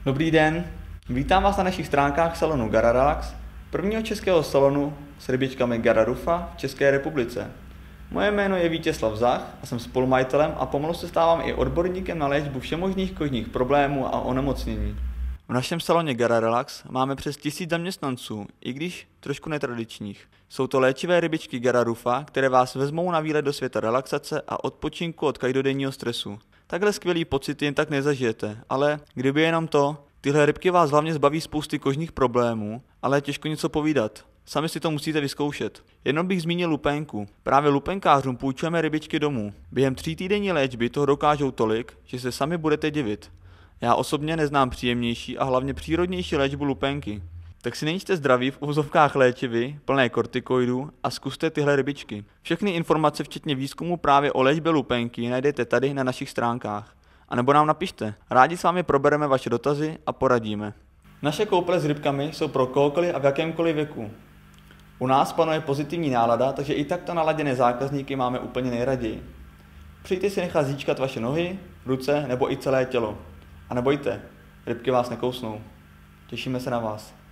Dobrý den, vítám vás na našich stránkách salonu Gara Relax, prvního českého salonu s rybičkami Gara Rufa v České republice. Moje jméno je Vítězslav Zach a jsem spolumajitelem a pomalu se stávám i odborníkem na léčbu všemožných kožních problémů a onemocnění. V našem saloně Gara Relax máme přes 1000 zaměstnanců, i když trošku netradičních. Jsou to léčivé rybičky Gara Rufa, které vás vezmou na výlet do světa relaxace a odpočinku od každodenního stresu. Takhle skvělý pocit jen tak nezažijete, ale kdyby jenom to, tyhle rybky vás hlavně zbaví spousty kožních problémů, ale je těžko něco povídat. Sami si to musíte vyzkoušet. Jenom bych zmínil lupenku. Právě lupenkářům půjčujeme rybičky domů. Během 3týdenní léčby toho dokážou tolik, že se sami budete divit. Já osobně neznám příjemnější a hlavně přírodnější léčbu lupenky. Tak si nejíste zdraví v uvozovkách léčivy, plné kortikoidů a zkuste tyhle rybičky. Všechny informace včetně výzkumu právě o léčbě lupenky najdete tady na našich stránkách. A nebo nám napište, rádi s vámi probereme vaše dotazy a poradíme. Naše koupele s rybkami jsou pro kohokoliv a v jakémkoliv věku. U nás panuje pozitivní nálada, takže i takto naladěné zákazníky máme úplně nejraději. Přijďte si nechat zíčkat vaše nohy, ruce nebo i celé tělo. A nebojte, rybky vás nekousnou. Těšíme se na vás.